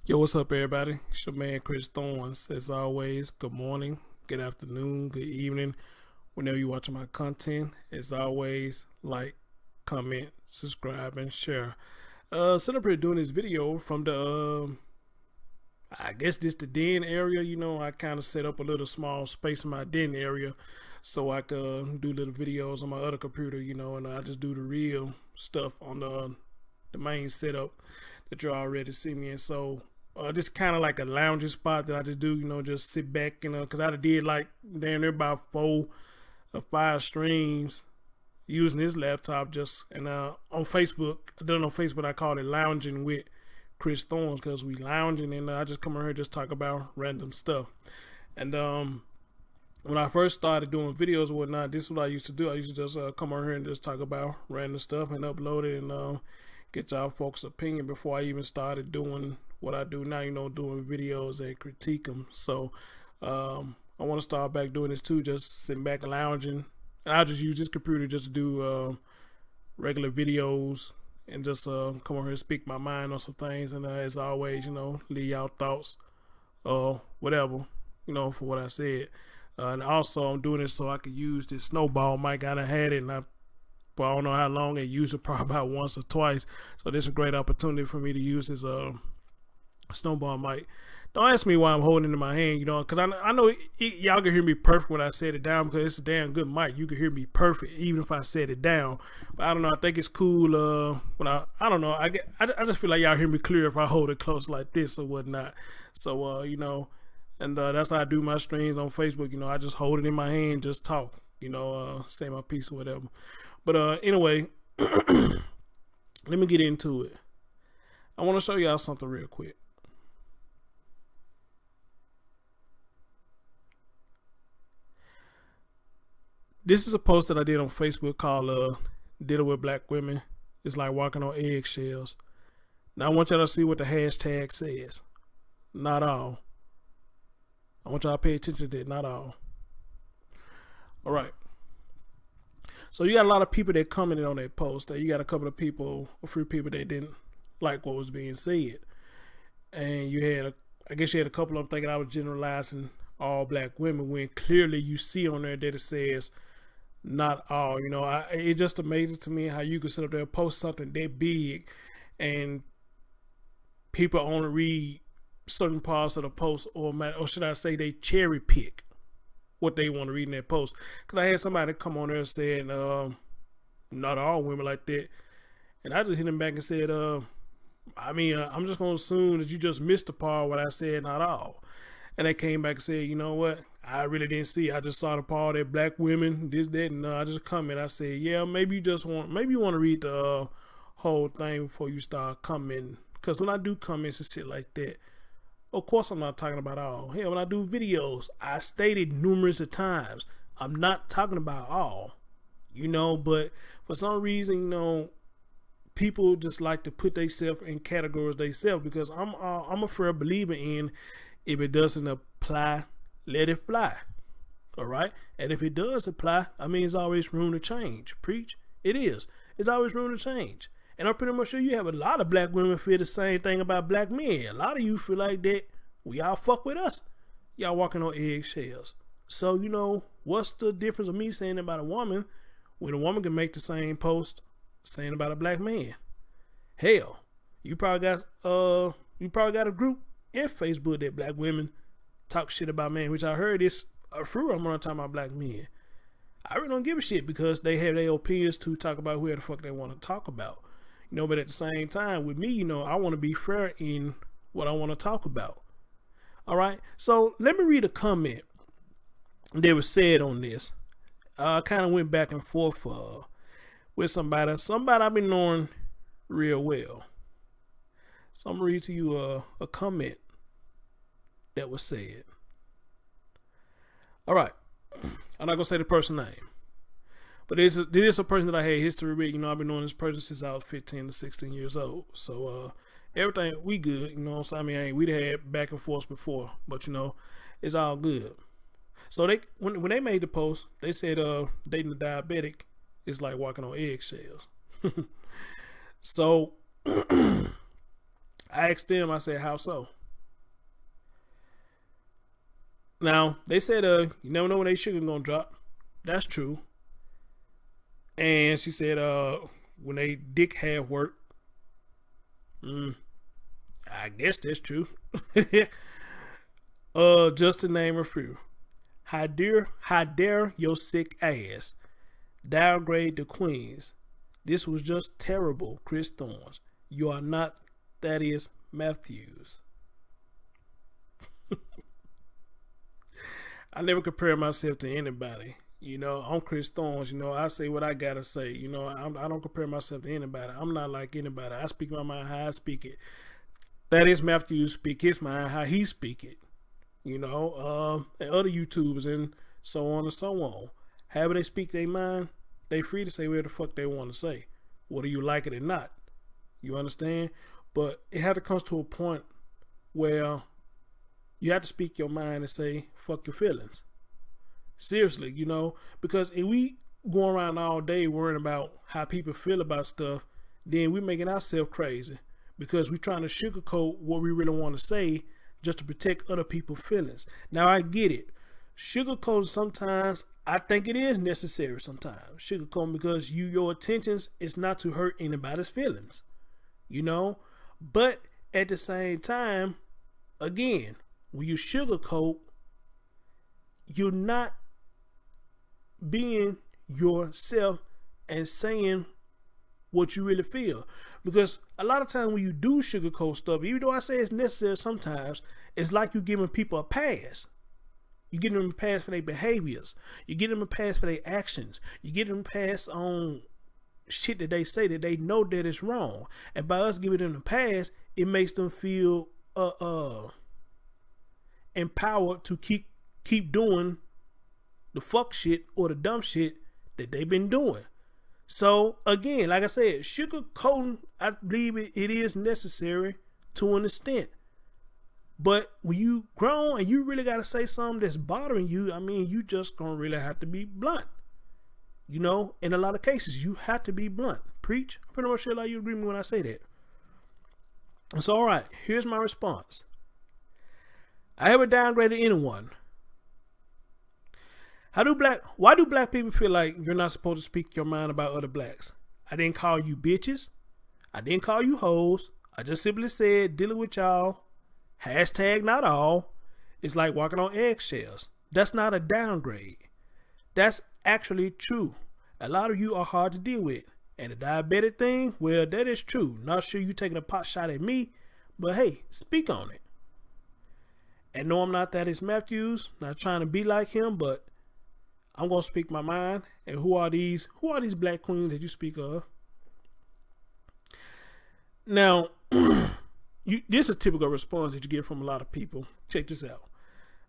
Yo, what's up, everybody? It's your man Chris Thorns. As always, good morning, good afternoon, good evening, whenever you're watching my content. As always, like, comment, subscribe, and share. Sitting up here doing this video from the, I guess this the den area. You know, I kind of set up a little small space in my den area so I could do little videos on my other computer, you know, and I just do the real stuff on the main setup that you already see me in. So this kind of like a lounging spot that I just do, you know, just sit back and because I did like damn near about 4 or 5 streams using this laptop just and on Facebook. I done on Facebook. I call it lounging with Chris Thorns because we lounging and I just come over here and just talk about random stuff. And when I first started doing videos and whatnot, this is what I used to do. I used to just come over here and just talk about random stuff and upload it and get y'all folks' opinion before I even started doing what I do now, you know, doing videos and critique them. So I want to start back doing this too, just sitting back and lounging. And I'll just use this computer just to do regular videos and just come over here and speak my mind on some things. And as always, you know, leave y'all thoughts or whatever, you know, for what I said. And also I'm doing this so I could use this snowball mic. I done had it and I don't know how long. I used it probably about once or twice. So this is a great opportunity for me to use this snowball mic. Don't ask me why I'm holding it in my hand, you know, because I know y'all can hear me perfect when I set it down because it's a damn good mic. You can hear me perfect even if I set it down. But I don't know. I think it's cool when I don't know. I just feel like y'all hear me clear if I hold it close like this or whatnot. So you know, and that's how I do my streams on Facebook. You know, I just hold it in my hand, just talk. You know, say my piece or whatever. But anyway, let me get into it. I want to show y'all something real quick. This is a post that I did on Facebook called Dealing with Black Women. It's like walking on eggshells. Now I want y'all to see what the hashtag says. Not all. I want y'all to pay attention to that. Not all. All right. So you got a lot of people that commented on that post. You got a few people that didn't like what was being said. And you had, I guess you had a couple of them thinking I was generalizing all black women when clearly you see on there that it says not all. You know, it just amazes to me how you could sit up there and post something that big and people only read certain parts of the post or should I say they cherry pick what they want to read in that post. Because I had somebody come on there saying not all women like that, and I just hit him back and said I'm just gonna assume that you just missed the part where I said not all. And they came back and said, you know what, I really didn't see. I just saw the part that black women this that, and I just comment. I said, yeah, maybe you want to read the whole thing before you start commenting. Because when I do comments and shit like that, of course, I'm not talking about all. Hell, when I do videos, I stated numerous of times, I'm not talking about all, you know, but for some reason, you know, people just like to put themselves in categories themselves because I'm a firm believer in if it doesn't apply, let it fly. All right. And if it does apply, I mean, there's always room to change. Preach. It is. It's always room to change. And I'm pretty much sure you have a lot of black women feel the same thing about black men. A lot of you feel like that we all fuck with us. Y'all walking on eggshells. So, you know, what's the difference of me saying about a woman when a woman can make the same post saying about a black man? Hell, you probably got a group in Facebook that black women talk shit about men, which I heard is a few of them talking about black men. I really don't give a shit because they have their opinions to talk about whoever the fuck they want to talk about. You know, but at the same time, with me, you know, I want to be fair in what I want to talk about. All right. So let me read a comment that was said on this. I kind of went back and forth with somebody I've been knowing real well. So I'm going to read to you a comment that was said. All right. I'm not going to say the person's name. But there is a person that I had history with. You know, I've been knowing this person since I was 15 to 16 years old. So everything, we good. You know, so I mean, we'd had back and forth before, but you know, it's all good. So when they made the post, they said dating a diabetic is like walking on eggshells. So I asked them, I said, how so? Now they said, you never know when they sugar gonna drop. That's true. And she said, when they dick have work. I guess that's true. Just to name a few. How dare your sick ass downgrade the queens? This was just terrible, Chris Thorns. You are not Thaddeus Matthews. I never compare myself to anybody. You know, I'm Chris Thorns. You know, I say what I gotta say. You know, I don't compare myself to anybody. I'm not like anybody. I speak my mind how I speak it. Thaddeus Matthews speak his mind how he speak it. You know, and other YouTubers and so on and so on. However they speak their mind, they free to say whatever the fuck they want to say, whether you like it or not. You understand? But it had to come to a point where you have to speak your mind and say fuck your feelings. Seriously, you know, because if we go around all day worrying about how people feel about stuff, then we're making ourselves crazy because we're trying to sugarcoat what we really want to say just to protect other people's feelings. Now I get it. Sugarcoating sometimes, I think it is necessary sometimes. Sugarcoating because your intentions is not to hurt anybody's feelings. You know? But at the same time, again, when you sugarcoat, you're not being yourself and saying what you really feel. Because a lot of times when you do sugarcoat stuff, even though I say it's necessary sometimes, it's like you're giving people a pass. You're getting them a pass for their behaviors. You're getting them a pass for their actions. You're getting them a pass on shit that they say that they know that it's wrong. And by us giving them a pass, it makes them feel empowered to keep doing the fuck shit or the dumb shit that they've been doing. So again, like I said, sugarcoating, I believe it is necessary to an extent. But when you grown and you really got to say something that's bothering you, I mean, you just gonna really have to be blunt. You know, in a lot of cases, you have to be blunt. Preach. I'm pretty much sure like you agree with me when I say that. So, all right, here's my response. I haven't downgraded anyone. Why do black people feel like you're not supposed to speak your mind about other blacks? I didn't call you bitches. I didn't call you hoes. I just simply said dealing with y'all. Hashtag not all. It's like walking on eggshells. That's not a downgrade. That's actually true. A lot of you are hard to deal with. And the diabetic thing, well, that is true. Not sure you taking a pot shot at me, but hey, speak on it. And no, I'm not Thaddeus Matthews. Not trying to be like him, but I'm gonna speak my mind. And who are these black queens that you speak of? Now, this is a typical response that you get from a lot of people. Check this out.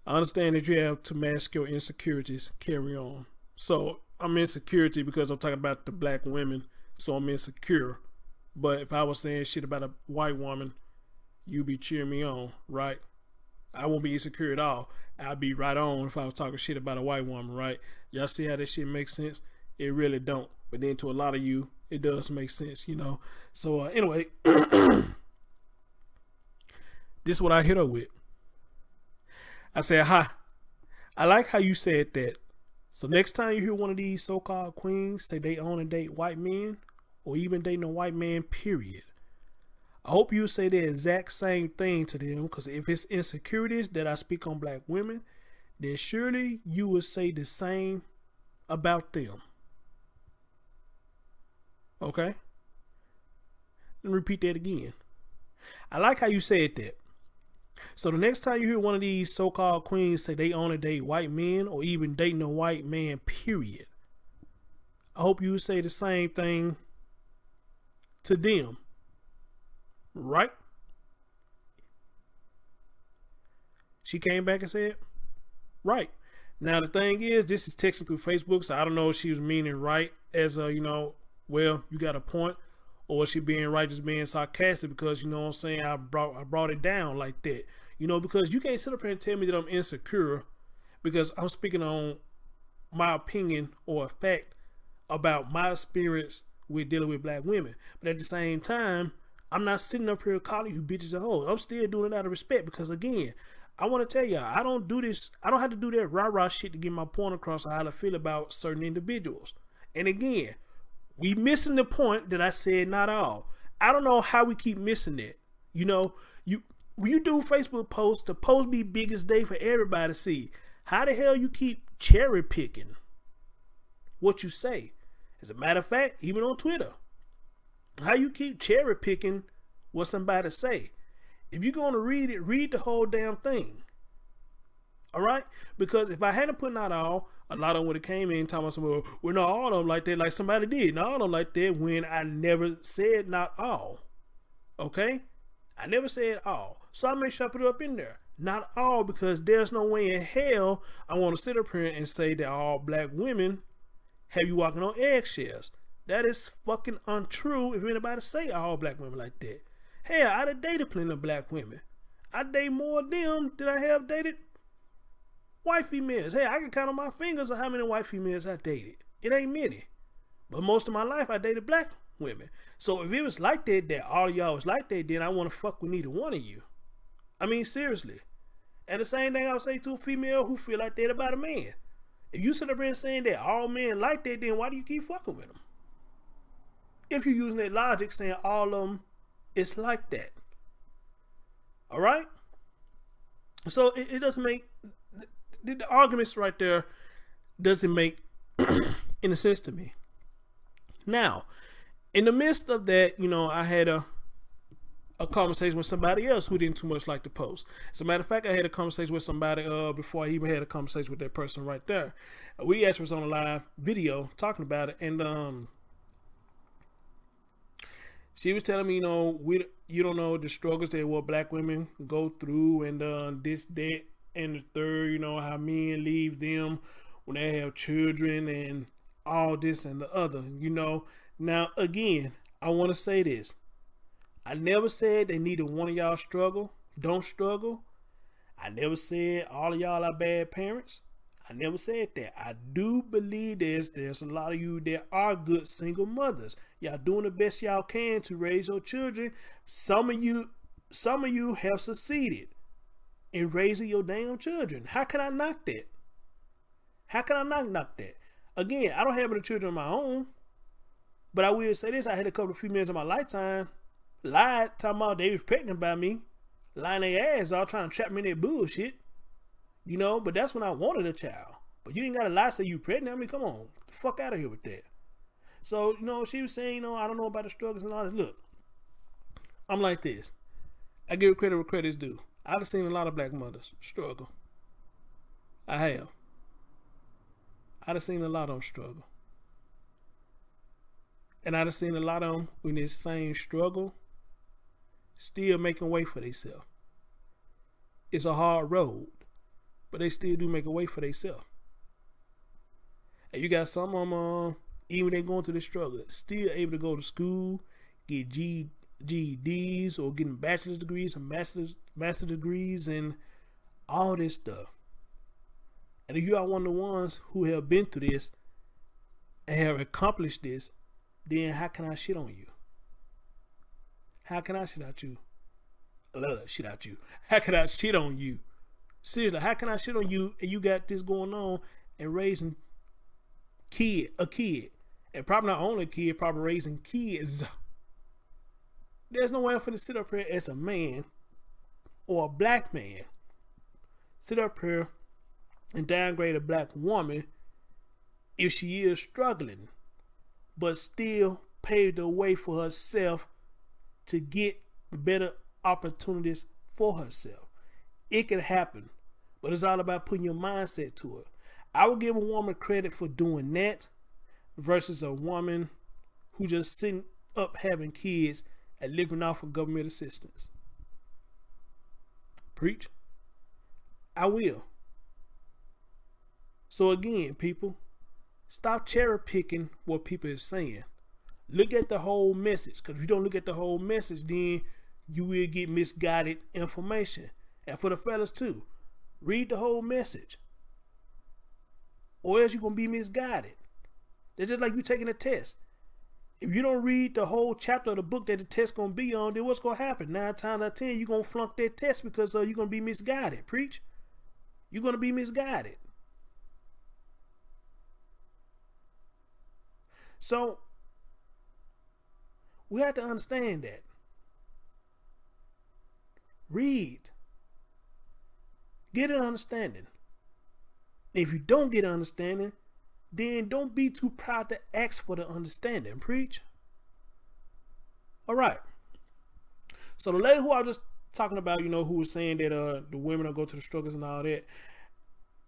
I understand that you have to mask your insecurities. Carry on. So I'm insecurity because I'm talking about the black women. So I'm insecure. But if I was saying shit about a white woman, you'd be cheering me on, right? I won't be insecure at all. I'd be right on if I was talking shit about a white woman, right? Y'all see how that shit makes sense? It really don't. But then to a lot of you, it does make sense, you know? So anyway, this is what I hit her with. I said, hi, I like how you said that. So next time you hear one of these so-called queens say they own and date white men, or even dating a white man, period, I hope you say the exact same thing to them, because if it's insecurities that I speak on black women, then surely you would say the same about them. Okay? Let me repeat that again. I like how you said that. So the next time you hear one of these so-called queens say they only date white men or even dating a white man, period, I hope you say the same thing to them. Right? She came back and said, right. Now the thing is, this is texting through Facebook, so I don't know if she was meaning right as a, you know, well, you got a point, or she being right just being sarcastic because, you know what I'm saying, I brought it down like that. You know, because you can't sit up here and tell me that I'm insecure because I'm speaking on my opinion or a fact about my experience with dealing with black women. But at the same time, I'm not sitting up here calling you bitches and hoes. I'm still doing it out of respect because, again, I want to tell y'all, I don't do this. I don't have to do that rah-rah shit to get my point across on how I feel about certain individuals. And again, we missing the point that I said not all. I don't know how we keep missing that. You know, when you do Facebook posts, the post be biggest day for everybody to see. How the hell you keep cherry picking what you say? As a matter of fact, even on Twitter, how you keep cherry picking what somebody say. If you're going to read it, read the whole damn thing. All right? Because if I hadn't put not all, a lot of them would have came in talking about, well, we're not all of them like that, like somebody did. Not all of them like that when I never said not all. Okay? I never said all. So I make sure I put it up in there. Not all, because there's no way in hell I want to sit up here and say that all black women have you walking on eggshells. That is fucking untrue if anybody say all black women like that. Hell, I done dated plenty of black women. I date more of them than I have dated white females. Hey, I can count on my fingers of how many white females I dated. It ain't many. But most of my life I dated black women. So if it was like that all of y'all was like that, then I want to fuck with neither one of you. I mean, seriously. And the same thing I'll say to a female who feel like that about a man. If you sit up here and saying that all men like that, then why do you keep fucking with them? If you're using that logic saying all of them, it's like that. All right? So it doesn't make, the arguments right there doesn't make any sense to me. Now, in the midst of that, you know, I had a conversation with somebody else who didn't too much like the post. As a matter of fact, I had a conversation with somebody before I even had a conversation with that person right there. We actually was on a live video talking about it, and she was telling me, you know, you don't know the struggles that what black women go through, and this, that, and the third, you know, how men leave them when they have children and all this and the other, you know. Now, again, I want to say this. I never said that neither one of y'all don't struggle. I never said all of y'all are bad parents. I never said that. I do believe there's a lot of you that are good single mothers. Y'all doing the best y'all can to raise your children. Some of you have succeeded in raising your damn children. How can I knock that? How can I knock that? Again, I don't have any children of my own, but I will say this. I had a couple of females in my lifetime lied, talking about they was pregnant by me, lying their ass off, trying to trap me in their bullshit. You know, but that's when I wanted a child. But you ain't got to lie, say you pregnant. I mean, come on. Get the fuck out of here with that. So, you know, she was saying, you know, I don't know about the struggles and all this. Look, I'm like this. I give credit where credit's due. I've seen a lot of black mothers struggle. I have. I've seen a lot of them struggle. And I've seen a lot of them in this same struggle still making way for themselves. It's a hard road, but they still do make a way for themselves. And you got some of them, even they going through the struggle, still able to go to school, get GEDs or getting bachelor's degrees and master's degrees and all this stuff. And if you are one of the ones who have been through this and have accomplished this, then how can I shit on you? How can I shit out you? I love that shit out you. How can I shit on you? Seriously, how can I shit on you and you got this going on and raising a kid, and probably not only a kid, probably raising kids. There's no way I'm finna sit up here as a man or a black man, sit up here and downgrade a black woman if she is struggling, but still paved the way for herself to get better opportunities for herself. It can happen, but it's all about putting your mindset to it. I would give a woman credit for doing that versus a woman who just sitting up having kids and living off of government assistance. Preach. I will. So again, people, stop cherry picking what people are saying. Look at the whole message, because if you don't look at the whole message, then you will get misguided information. And for the fellas too, read the whole message, or else you're going to be misguided. It's just like you taking a test. If you don't read the whole chapter of the book that the test gonna be on, then what's gonna happen? 9 times out of 10, you're gonna flunk that test because you're gonna be misguided. Preach. You're gonna be misguided. So we have to understand that. Read. Get an understanding. If you don't get an understanding, then don't be too proud to ask for the understanding. Preach. All right. So the lady who I was just talking about, who was saying that the women will go to the struggles and all that,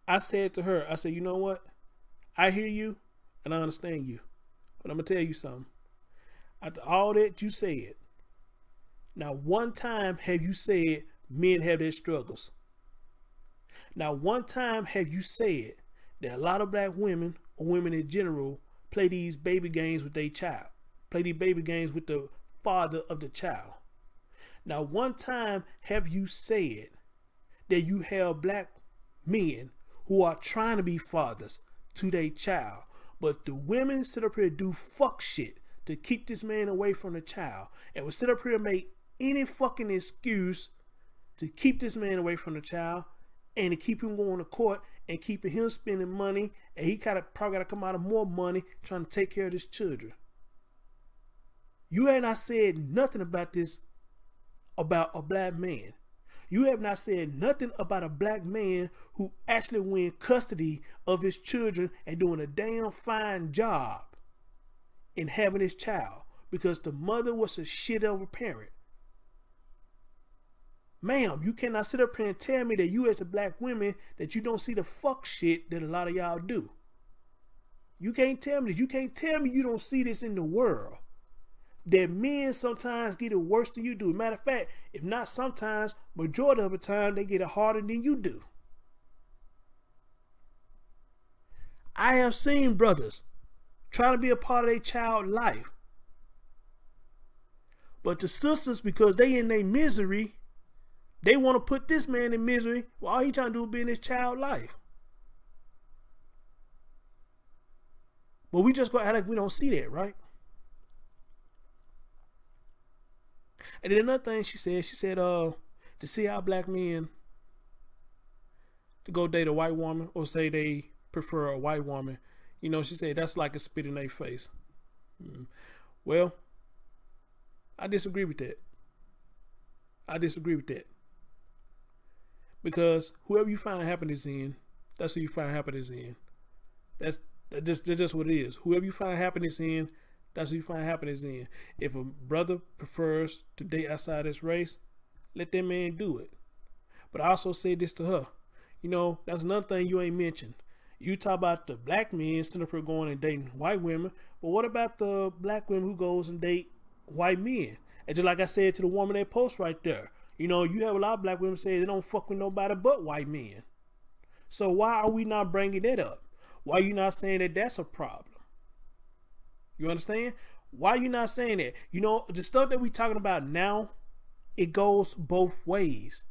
I said to her, I said, you know what? I hear you and I understand you. But I'm going to tell you something. After all that you said, now one time have you said men have their struggles. Now one time have you said that a lot of black women, or women in general, play these baby games with their child. Play these baby games with the father of the child. Now one time have you said that you have black men who are trying to be fathers to their child, but the women sit up here and do fuck shit to keep this man away from the child, and will sit up here and make any fucking excuse to keep this man away from the child and to keep him going to court and keeping him spending money, and he probably got to come out of more money trying to take care of his children. You have not said nothing about this, about a black man. You have not said nothing about a black man who actually win custody of his children and doing a damn fine job in having his child because the mother was a shit of a parent. Ma'am, you cannot sit up here and tell me that you as a black woman that you don't see the fuck shit that a lot of y'all do. You can't tell me this. You can't tell me you don't see this in the world. That men sometimes get it worse than you do. Matter of fact, if not sometimes, majority of the time they get it harder than you do. I have seen brothers trying to be a part of their child life. But the sisters, because they in their misery, they want to put this man in misery. Well, all he trying to do is be in his child life. But we just go act like we don't see that, right? And then another thing she said, to see how black men to go date a white woman or say they prefer a white woman, she said that's like a spit in their face. Well, I disagree with that. Because whoever you find happiness in, that's who you find happiness in. That's just what it is. Whoever you find happiness in, that's who you find happiness in. If a brother prefers to date outside his race, let that man do it. But I also said this to her. That's another thing you ain't mentioned. You talk about the black men sitting up here going and dating white women, but what about the black women who goes and date white men? And just like I said to the woman that post right there, you have a lot of black women say they don't fuck with nobody but white men. So why are we not bringing that up? Why are you not saying that that's a problem? You understand? Why are you not saying that? The stuff that we talking about now, it goes both ways.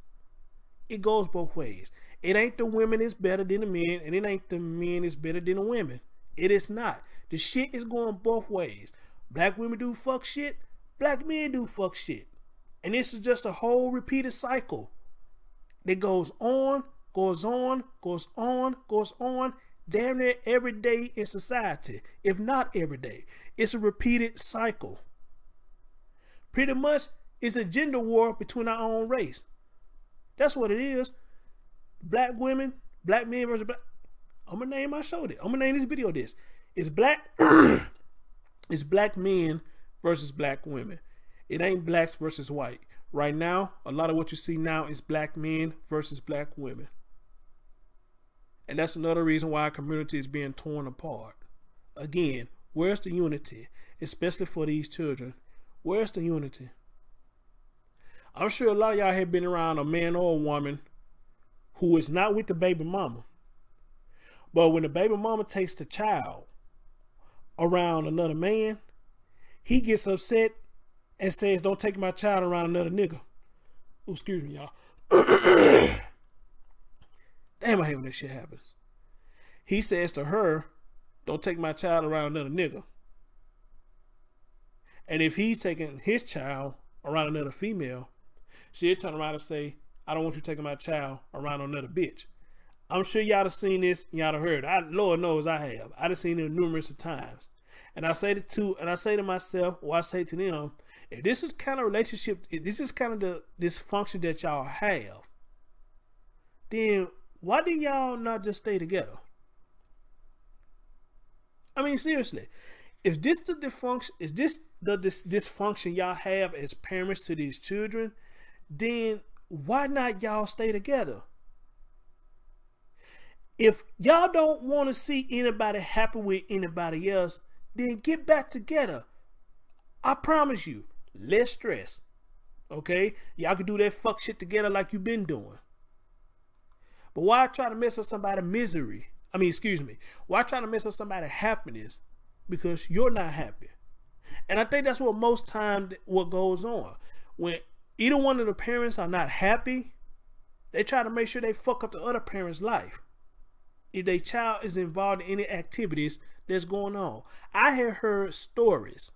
It goes both ways. It ain't the women is better than the men, and it ain't the men is better than the women. It is not. The shit is going both ways. Black women do fuck shit. Black men do fuck shit. And this is just a whole repeated cycle that goes on, goes on, goes on, goes on, damn near every day in society, if not every day. It's a repeated cycle. Pretty much, it's a gender war between our own race. That's what it is. Black women, black men versus black. I'm gonna name my show this. I'm gonna name this video this. It's black. It's black men versus black women. It ain't blacks versus white. Right now, a lot of what you see now is black men versus black women. And that's another reason why our community is being torn apart. Again, where's the unity? Especially for these children. Where's the unity? I'm sure a lot of y'all have been around a man or a woman who is not with the baby mama. But when the baby mama takes the child around another man, he gets upset and says, don't take my child around another nigga. Oh, excuse me, y'all. Damn, I hate when that shit happens. He says to her, don't take my child around another nigga. And if he's taking his child around another female, she'll turn around and say, I don't want you taking my child around another bitch. I'm sure y'all have seen this, y'all have heard. Lord knows I have. I've seen it numerous of times. And I say to myself, or I say to them, if this is kind of relationship, if this is kind of the dysfunction that y'all have, then why do y'all not just stay together? I mean, seriously, if this the dysfunction y'all have as parents to these children, then why not y'all stay together? If y'all don't want to see anybody happy with anybody else, then get back together. I promise you, less stress. Okay? Y'all can do that fuck shit together like you've been doing. But why try to mess up somebody's misery? Why try to mess up somebody's happiness because you're not happy? And I think that's what most times what goes on. When either one of the parents are not happy, they try to make sure they fuck up the other parent's life. If their child is involved in any activities that's going on. I have heard stories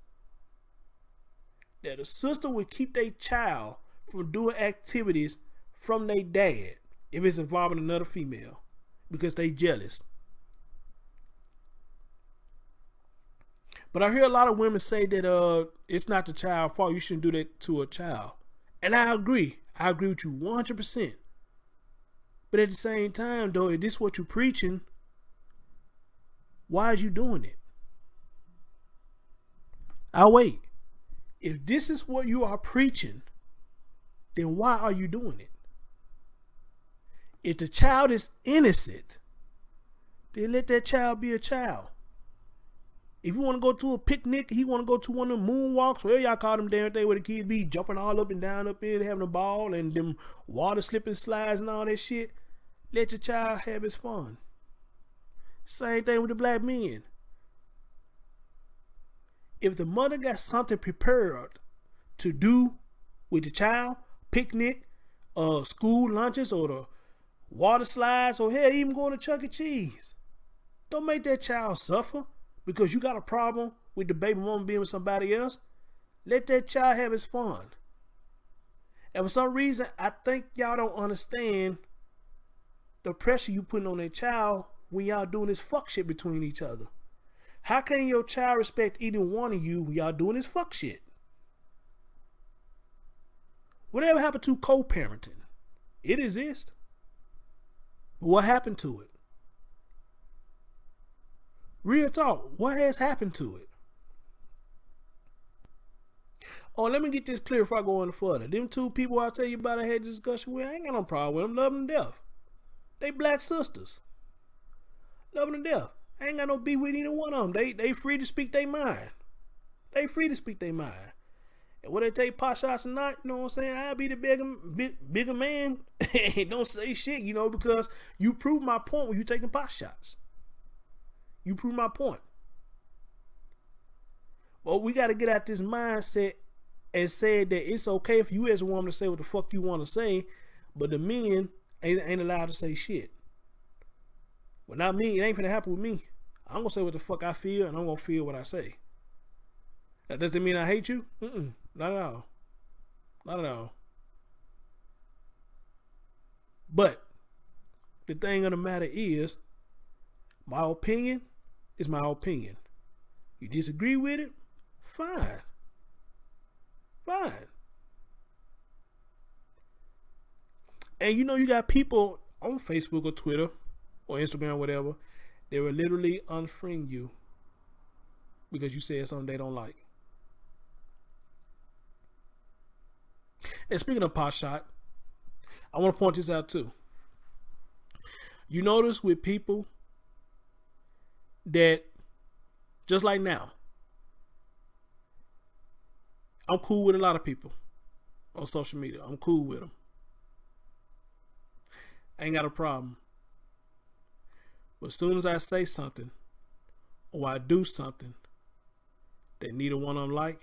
that a sister would keep their child from doing activities from their dad if it's involving another female because they jealous. But I hear a lot of women say that it's not the child's fault. You shouldn't do that to a child. And I agree. I agree with you 100%. But at the same time, though, if this is what you're preaching, why is you doing it? I'll wait. If this is what you are preaching, then why are you doing it? If the child is innocent, then let that child be a child. If you want to go to a picnic, he want to go to one of the moonwalks, where y'all call them damn thing where the kids be jumping all up and down up in, having a ball, and them water slipping slides and all that shit. Let your child have his fun. Same thing with the black men. If the mother got something prepared to do with the child, picnic, school lunches, or the water slides, or hell, even going to Chuck E. Cheese, don't make that child suffer because you got a problem with the baby mama being with somebody else. Let that child have his fun. And for some reason, I think y'all don't understand the pressure you putting on that child when y'all doing this fuck shit between each other. How can your child respect either one of you when y'all doing this fuck shit? Whatever happened to co-parenting? It exists. But what happened to it? Real talk, what has happened to it? Oh, let me get this clear before I go any further. Them two people I tell you about I had a discussion with, I ain't got no problem with them. Love them to death. They black sisters. Love them to death. I ain't got no beef with either one of them. They free to speak their mind. They free to speak their mind. And whether they take pot shots or not, you know what I'm saying? I'll be the bigger man. Don't say shit, you know, because you prove my point when you taking pot shots. You prove my point. But we got to get out this mindset and say that it's okay if you as a woman to say what the fuck you want to say, but the men ain't allowed to say shit. Well, not me. It ain't gonna happen with me. I'm gonna say what the fuck I feel, and I'm gonna feel what I say. That doesn't mean I hate you. Not at all. Not at all. But the thing of the matter is, my opinion is my opinion. You disagree with it? Fine. Fine. And you know, you got people on Facebook or Twitter or Instagram or whatever, they will literally unfriend you because you said something they don't like. And speaking of pot shot, I want to point this out too. You notice with people that, just like now, I'm cool with a lot of people on social media. I'm cool with them. I ain't got a problem. But as soon as I say something or I do something that neither one of them like,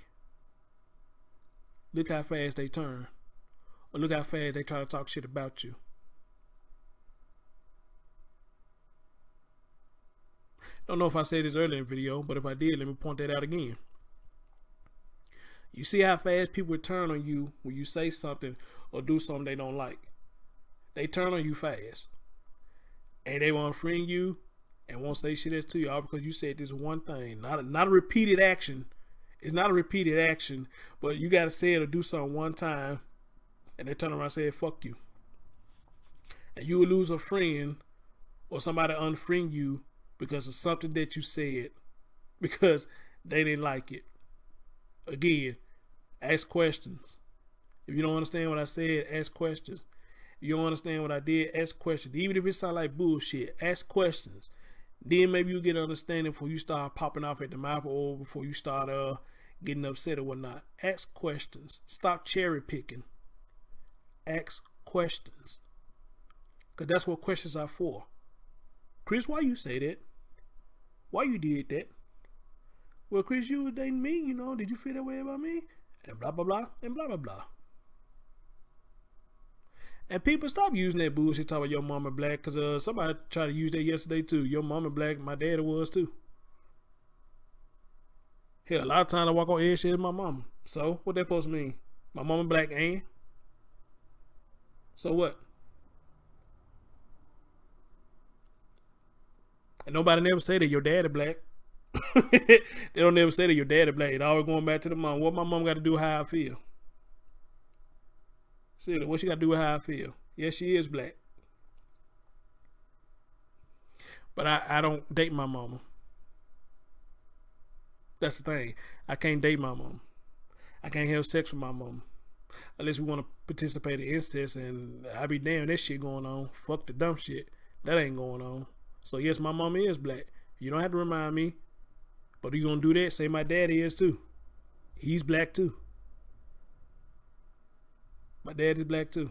look how fast they turn. Or look how fast they try to talk shit about you. Don't know if I said this earlier in the video, but if I did, let me point that out again. You see how fast people turn on you when you say something or do something they don't like. They turn on you fast. And they won't friend you and won't say shit else to you all because you said this one thing. Not a repeated action. It's not a repeated action, but you got to say it or do something one time and they turn around and say, fuck you. And you will lose a friend or somebody unfriend you because of something that you said because they didn't like it. Again, ask questions. If you don't understand what I said, ask questions. If you don't understand what I did, ask questions. Even if it sounds like bullshit, ask questions. Then maybe you get an understanding before you start popping off at the mouth or before you start getting upset or whatnot. Ask questions. Stop cherry picking. Ask questions. Because that's what questions are for. Chris, why you say that? Why you did that? Well, Chris, you was dating me, you know. Did you feel that way about me? And blah, blah, blah, and blah, blah, blah. And people stop using that bullshit talking about your mama black because somebody tried to use that yesterday too. Your mama black, my daddy was too. Hell, a lot of times I walk on eggshells with my mama. So, what that supposed to mean? My mama black and? So what? And nobody never say that your daddy black. They don't never say that your daddy black. It always going back to the mom. What my mom got to do with how I feel? See, what she got to do with how I feel? Yes, she is black. But I don't date my mama. That's the thing. I can't date my mom. I can't have sex with my mom. Unless we want to participate in incest, and I be damn that shit going on. Fuck the dumb shit. That ain't going on. So yes, my mama is black. You don't have to remind me. But you gonna do that? Say my daddy is too. He's black too. My dad is black too.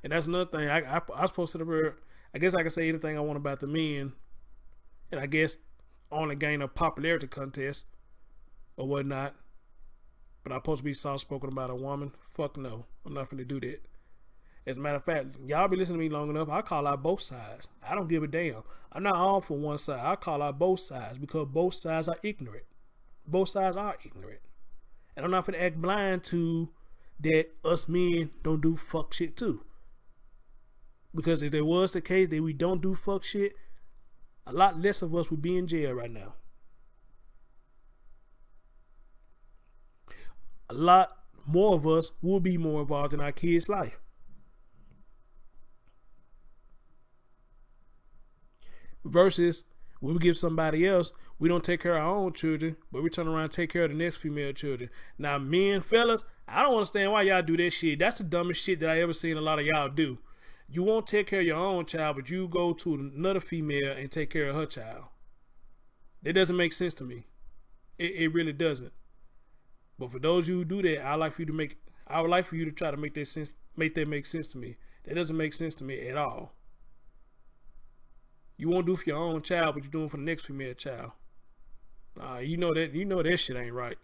And that's another thing. I was supposed to I guess I can say anything I want about the men. And I guess only gain a popularity contest or whatnot. But I'm supposed to be soft spoken about a woman? Fuck no. I'm not gonna do that. As a matter of fact, y'all be listening to me long enough, I call out both sides. I don't give a damn. I'm not all for one side. I call out both sides because both sides are ignorant. Both sides are ignorant. And I'm not going to act blind to that us men don't do fuck shit too. Because if there was the case that we don't do fuck shit, a lot less of us would be in jail right now. A lot more of us will be more involved in our kids' life. Versus when we give somebody else, we don't take care of our own children, but we turn around and take care of the next female children. Now, men, fellas, I don't understand why y'all do that shit. That's the dumbest shit that I ever seen a lot of y'all do. You won't take care of your own child, but you go to another female and take care of her child. That doesn't make sense to me. It really doesn't. But for those of you who do that, I would like for you to try to make that make sense to me. That doesn't make sense to me at all. You won't do for your own child, but you're doing for the next female child. You know that shit ain't right.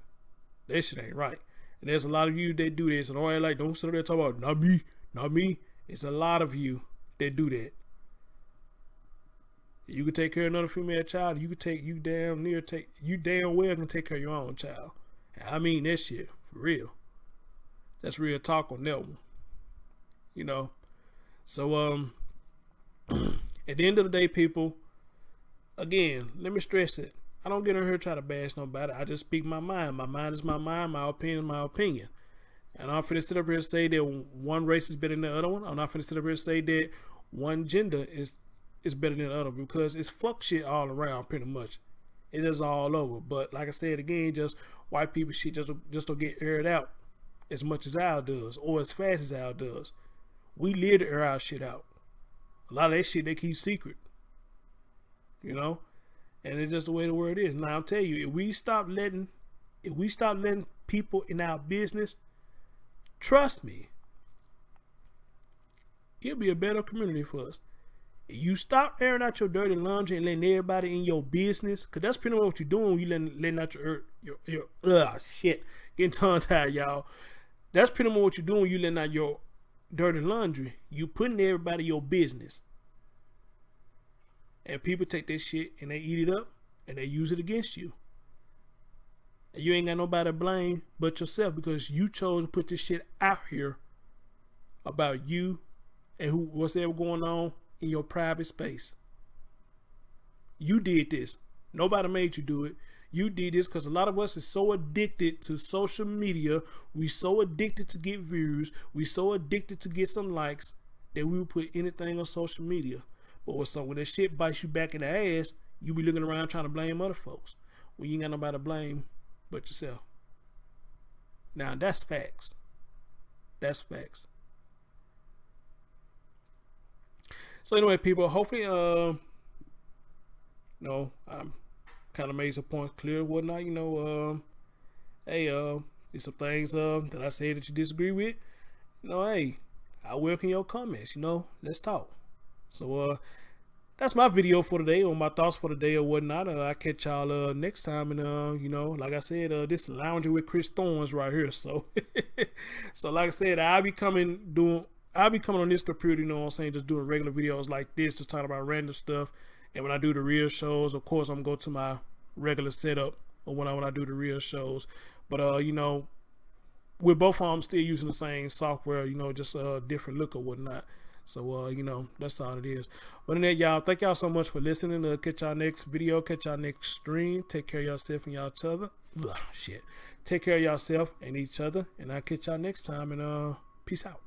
That shit ain't right. And there's a lot of you that do this, and all like don't sit there and talk about not me. It's a lot of you that do that. You can take care of another female child. You damn well can take care of your own child. And I mean that shit for real. That's real talk on that one. You know. So at the end of the day, people, again, let me stress it. I don't get in here try to bash nobody. I just speak my mind. My mind is my mind. My opinion is my opinion. And I'm not finna sit up here and say that one race is better than the other one. I'm not finna sit up here and say that one gender is better than the other, because it's fuck shit all around pretty much. It is all over. But like I said again, just white people shit just don't get aired out as much as Al does or as fast as Al does. We live to air our shit out. A lot of that shit they keep secret, you know, and it's just the way the world is. Now I'll tell you, if we stop letting people in our business, trust me, it'll be a better community for us. If you stop airing out your dirty laundry and letting everybody in your business, cause that's pretty much what you're doing. You letting out your shit, getting tongue tied, y'all. That's pretty much what you're doing. You letting out your dirty laundry. You putting everybody in your business, and people take that shit and they eat it up and they use it against you. And you ain't got nobody to blame but yourself, because you chose to put this shit out here about you and what's ever going on in your private space. You did this. Nobody made you do it. You did this because a lot of us is so addicted to social media. We so addicted to get views. We so addicted to get some likes that we would put anything on social media. But when that shit bites you back in the ass, you be looking around trying to blame other folks when you ain't got nobody to blame but yourself. Now that's facts. That's facts. So anyway, people, hopefully, I'm kind of made some points clear and whatnot. Hey, there's some things that I said that you disagree with. Hey, I welcome your comments. Let's talk. So that's my video for today, or my thoughts for the day or whatnot. I'll catch y'all next time. And like I said, this is Lounging with Chris Thorns right here. So so like I said, I'll be coming on this computer, you know what I'm saying, just doing regular videos like this, just talking about random stuff. And when I do the real shows, of course, I'm going to go to my regular setup or when I do the real shows. But with both of them still using the same software, just a different look or whatnot. So that's all it is. But in that, y'all, thank y'all so much for listening. Catch y'all next video, catch y'all next stream. Take care of yourself and each other. Take care of yourself and each other. And I'll catch y'all next time, and peace out.